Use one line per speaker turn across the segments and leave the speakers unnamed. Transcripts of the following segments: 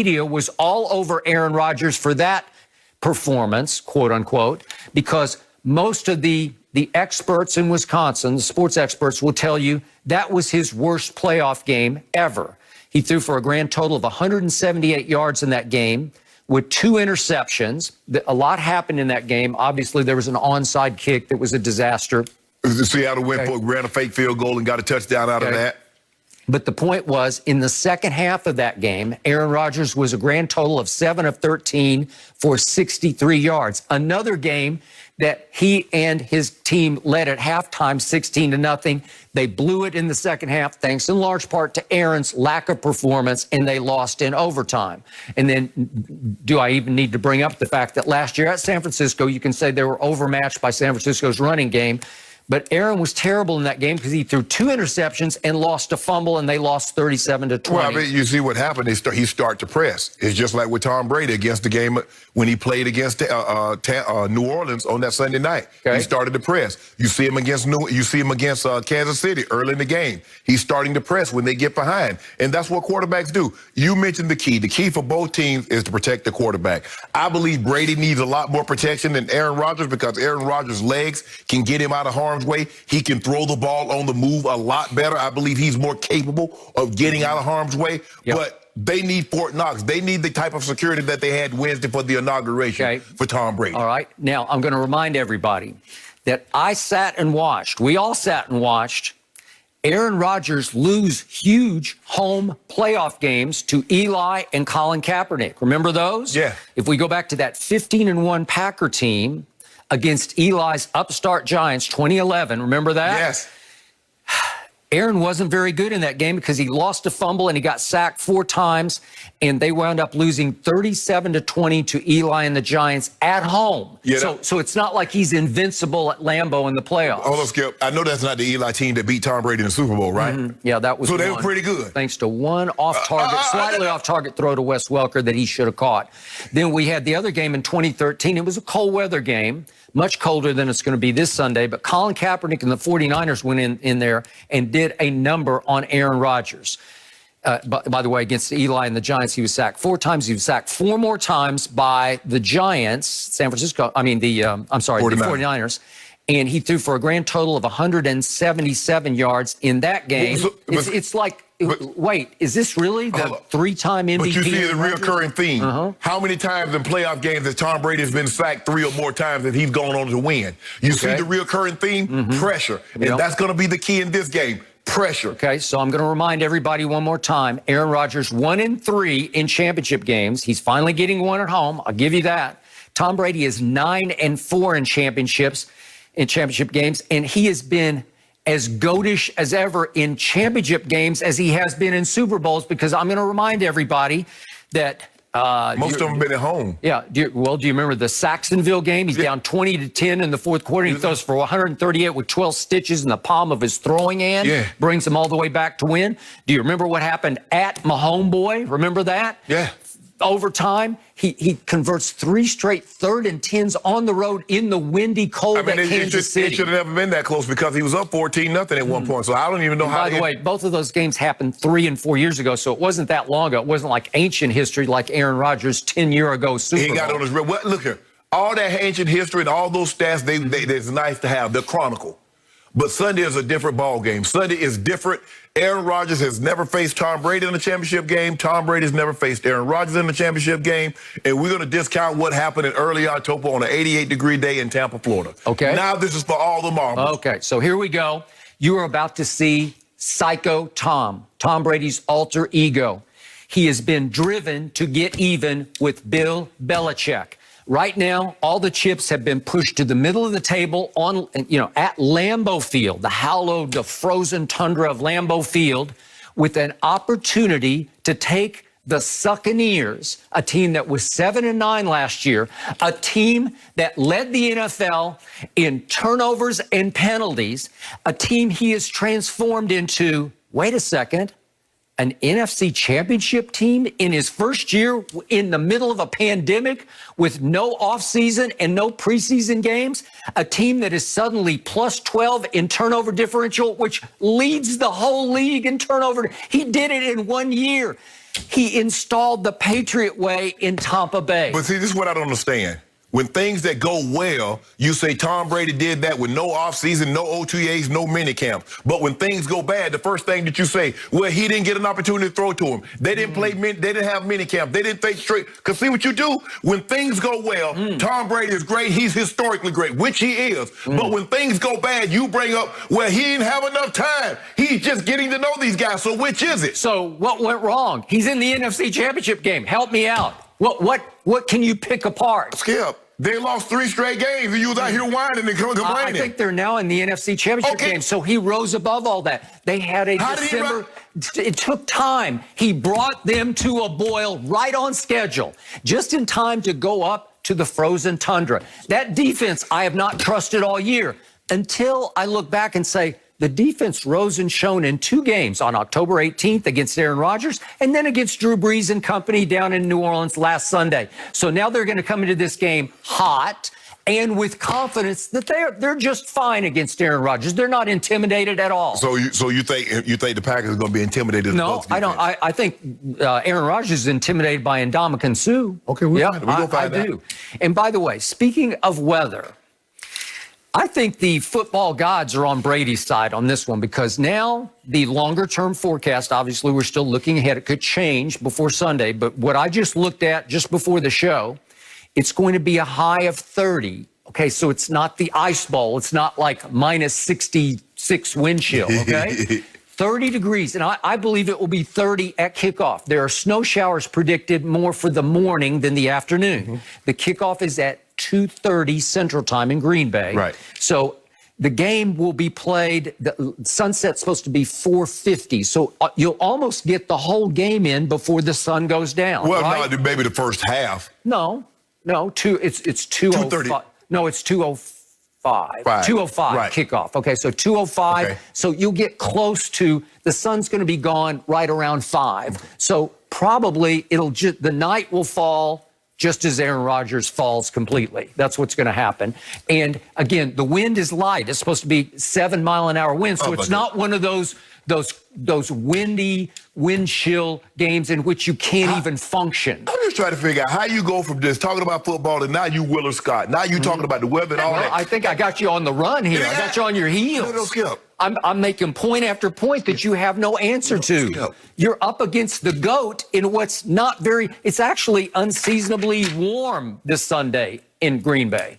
media was all over Aaron Rodgers for that performance, quote unquote, because most of the experts in Wisconsin, the sports experts, will tell you that was his worst playoff game ever. He threw for a grand total of 178 yards in that game with 2 interceptions. A lot happened in that game. Obviously, there was an onside kick that was a disaster.
Seattle ran a fake field goal and got a touchdown out of that.
But the point was, in the second half of that game, Aaron Rodgers was a grand total of 7 of 13 for 63 yards. Another game that he and his team led at halftime 16-0. They blew it in the second half, thanks in large part to Aaron's lack of performance, and they lost in overtime. And then, do I even need to bring up the fact that last year at San Francisco, you can say they were overmatched by San Francisco's running game, but Aaron was terrible in that game because he threw 2 interceptions and lost a fumble, and they lost 37-20.
Well, I mean, you see what happened. He start to press. It's just like with Tom Brady against the game when he played against New Orleans on that Sunday night. Okay. He started to press. You see him against Kansas City early in the game. He's starting to press when they get behind, and that's what quarterbacks do. You mentioned the key. The key for both teams is to protect the quarterback. I believe Brady needs a lot more protection than Aaron Rodgers because Aaron Rodgers' legs can get him out of harm's way. He can throw the ball on the move a lot better. I believe he's more capable of getting out of harm's way. Yep. But they need Fort Knox. They need the type of security that they had Wednesday for the inauguration for Tom Brady.
All right. Now, I'm going to remind everybody that I sat and watched. We all sat and watched Aaron Rodgers lose huge home playoff games to Eli and Colin Kaepernick. Remember those?
Yeah.
If we go back to that 15-1 Packer team against Eli's upstart Giants, 2011. Remember that?
Yes.
Aaron wasn't very good in that game because he lost a fumble and he got sacked 4 times, and they wound up losing 37-20 to Eli and the Giants at home. Yeah, so it's not like he's invincible at Lambeau in the playoffs.
Hold on, Skip. I know that's not the Eli team that beat Tom Brady in the Super Bowl, right?
Mm-hmm. Yeah, that was.
So they were pretty good.
Thanks to one off-target, slightly off-target throw to Wes Welker that he should have caught. Then we had the other game in 2013. It was a cold weather game, much colder than it's going to be this Sunday, but Colin Kaepernick and the 49ers went in there and did a number on Aaron Rodgers. By the way, against Eli and the Giants, he was sacked 4 times. He was sacked 4 more times by the Giants, the 49ers. And he threw for a grand total of 177 yards in that game. It's like, wait, is this really the 3-time MVP?
But you see the reoccurring theme. How many times in playoff games has Tom Brady has been sacked 3 or more times and he's gone on to win? You see the reoccurring theme? Pressure. And that's going to be the key in this game. Pressure.
Okay, so I'm going to remind everybody one more time. Aaron Rodgers 1-3 in championship games. He's finally getting one at home. I'll give you that. Tom Brady is 9-4 in championship games, and he has been as goatish as ever in championship games as he has been in Super Bowls, because I'm going to remind everybody that
most of them have been at home.
Yeah. Do you remember the Saxonville game? He's down 20-10 in the fourth quarter. He throws for 138 with 12 stitches in the palm of his throwing hand.
Yeah.
Brings him all the way back to win. Do you remember what happened at my homeboy? Remember that?
Yeah.
Overtime, he converts 3 straight 3rd and 10s on the road in the windy cold at Kansas City.
It should have never been that close because he was up 14-0 at one point. So I don't even know how.
By the way, both of those games happened 3 and 4 years ago, so it wasn't that long ago. It wasn't like ancient history like Aaron Rodgers' 10-year ago Super Bowl.
He got on his real. Well, look here, all that ancient history and all those stats, it's nice to have. They're chronicle. But Sunday is a different ball game. Sunday is different. Aaron Rodgers has never faced Tom Brady in a championship game. Tom Brady has never faced Aaron Rodgers in a championship game. And we're going to discount what happened in early October on an 88-degree day in Tampa, Florida.
Okay.
Now this is for all the marbles.
Okay, so here we go. You are about to see Psycho Tom Brady's alter ego. He has been driven to get even with Bill Belichick. Right now, all the chips have been pushed to the middle of the table at Lambeau Field, the hallowed, the frozen tundra of Lambeau Field, with an opportunity to take the Succaneers, a team that was 7-9 last year, a team that led the NFL in turnovers and penalties, a team he has transformed into, wait a second, an NFC championship team in his first year in the middle of a pandemic with no offseason and no preseason games, a team that is suddenly plus 12 in turnover differential, which leads the whole league in turnover. He did it in 1 year. He installed the Patriot way in Tampa Bay.
But see, this is what I don't understand. When things that go well, you say Tom Brady did that with no offseason, no OTAs, no minicamp. But when things go bad, the first thing that you say, well, he didn't get an opportunity to throw to him. They didn't play, they didn't have minicamp. They didn't think straight. Because see what you do? When things go well, Tom Brady is great. He's historically great, which he is. But when things go bad, you bring up, well, he didn't have enough time. He's just getting to know these guys. So which is it?
So what went wrong? He's in the NFC Championship game. Help me out. What can you pick apart?
Skip, they lost 3 straight games, and you was out here whining and complaining.
I think they're now in the NFC Championship game, so he rose above all that. They had a December. It took time. He brought them to a boil right on schedule, just in time to go up to the frozen tundra. That defense I have not trusted all year until I look back and say, the defense rose and shone in 2 games on October 18th against Aaron Rodgers and then against Drew Brees and company down in New Orleans last Sunday. So now they're going to come into this game hot and with confidence that they're just fine against Aaron Rodgers. They're not intimidated at all.
So you think the Packers are going to be intimidated?
No, I don't. I think Aaron Rodgers is intimidated by Ndamukong Suh.
Okay, we're going to find out.
I do. And by the way, speaking of weather, I think the football gods are on Brady's side on this one because now the longer-term forecast, obviously we're still looking ahead. It could change before Sunday, but what I just looked at just before the show, it's going to be a high of 30. Okay, so it's not the ice bowl. It's not like minus 66 wind chill, okay? 30 degrees, and I believe it will be 30 at kickoff. There are snow showers predicted more for the morning than the afternoon. The kickoff is at 2:30 Central Time in Green Bay.
Right.
So the game will be played, the sunset's supposed to be 4:50. So you'll almost get the whole game in before the sun goes down.
Well,
right?
no, maybe the first half.
No, it's 2:05. No, it's 2:05. 2:05
right.
Kickoff. Okay, so 2:05.
Okay.
So you'll get close to, the sun's going to be gone right around 5. So probably the night will fall just as Aaron Rodgers falls completely. That's what's going to happen. And again, the wind is light. It's supposed to be 7-mile-an-hour winds. So it's not one of those windy, wind chill games in which you can't even function.
I'm just trying to figure out how you go from just talking about football to now you Willard Scott. Now you talking about the weather and all that.
I think I got you on the run here. I got you on your heels.
No, Skip.
I'm making point after point that you have no answer to.
Skip.
You're up against the GOAT in what's not very, it's actually unseasonably warm this Sunday in Green Bay.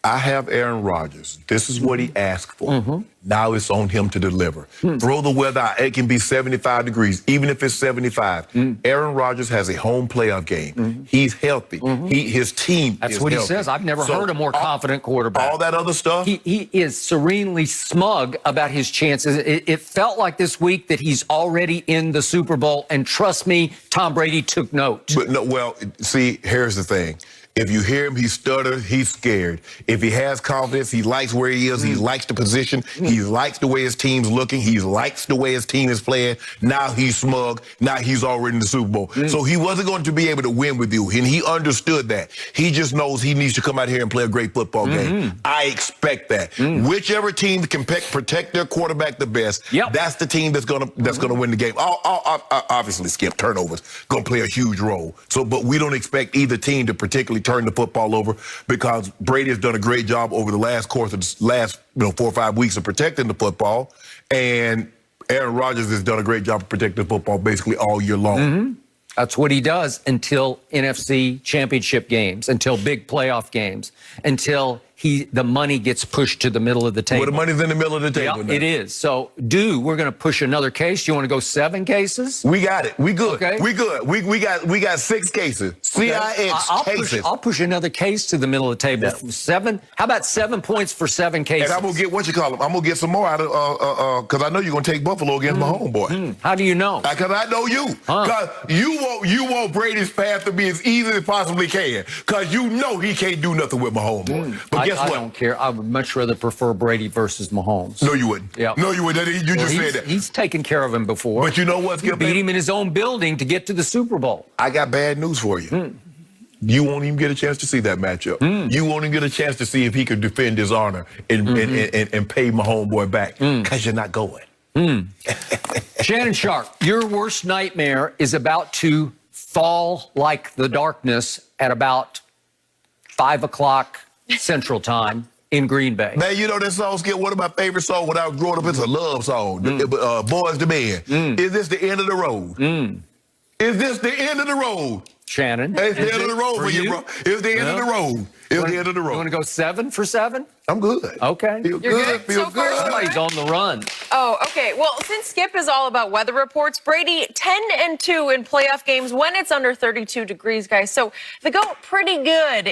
I have Aaron Rodgers. This is what he asked for. Now it's on him to deliver. Throw the weather out. It can be 75 degrees, even if it's 75. Aaron Rodgers has a home playoff game. He's healthy. His team
That's
is
what
healthy.
he says. I've never heard a more confident quarterback.
All that other stuff.
He is serenely smug about his chances. It felt like this week that he's already in the Super Bowl. And trust me, Tom Brady took note.
But no, well, see, here's the thing. If you hear him, he stutters, he's scared. If he has confidence, he likes where he is, he likes the position, he likes the way his team's looking, he likes the way his team is playing. Now he's smug, now he's already in the Super Bowl. So he wasn't going to be able to win with you, and he understood that. He just knows he needs to come out here and play a great football game. I expect that. Whichever team can protect their quarterback the best, that's the team that's gonna win the game. Obviously, Skip, turnovers gonna play a huge role. So, but we don't expect either team to particularly turn the football over because Brady has done a great job over the last 4 or 5 weeks of protecting the football, and Aaron Rodgers has done a great job of protecting the football basically all year long.
That's what he does until NFC championship games, until big playoff games, until the money gets pushed to the middle of the table.
Well, the money's in the middle of the table now.
It is. So, we're going to push another case. You want to go 7 cases?
We got it. We good.
Okay.
We good. We got 6 cases. CIX cases.
I'll push another case to the middle of the table. 7. How about 7 points for 7 cases?
And I'm gonna get I'm gonna get some more out of because I know you're gonna take Buffalo against my homeboy.
How do you know?
Because I know you. Because you want Brady's path to be as easy as possibly can. Because you know he can't do nothing with my homeboy. But guess what?
I don't care. I would much rather prefer Brady versus Mahomes.
No, you wouldn't.
Yeah.
No, you wouldn't. You just said that.
He's taken care of him before.
But you know what?
He beat him in his own building to get to the Super Bowl.
I got bad news for you. You won't even get a chance to see that matchup. You won't even get a chance to see if he could defend his honor and pay my homeboy back because you're not going.
Shannon Sharp, your worst nightmare is about to fall like the darkness at about 5 o'clock Central Time in Green Bay.
Man, you know that song, Skip, one of my favorite songs when I was growing up. It's a love song. Boys to Men. Is this the end of the road? Is this the end of the road?
Shannon.
It's the end of the road for you, bro. It's the end of the road. It's the end of the road.
You want to go 7 for 7?
I'm good.
Okay.
Feel good. Feel
So far,
good.
Somebody's on the run.
Oh, okay. Well, since Skip is all about weather reports, Brady 10-2 in playoff games when it's under 32 degrees, guys. So they go pretty good.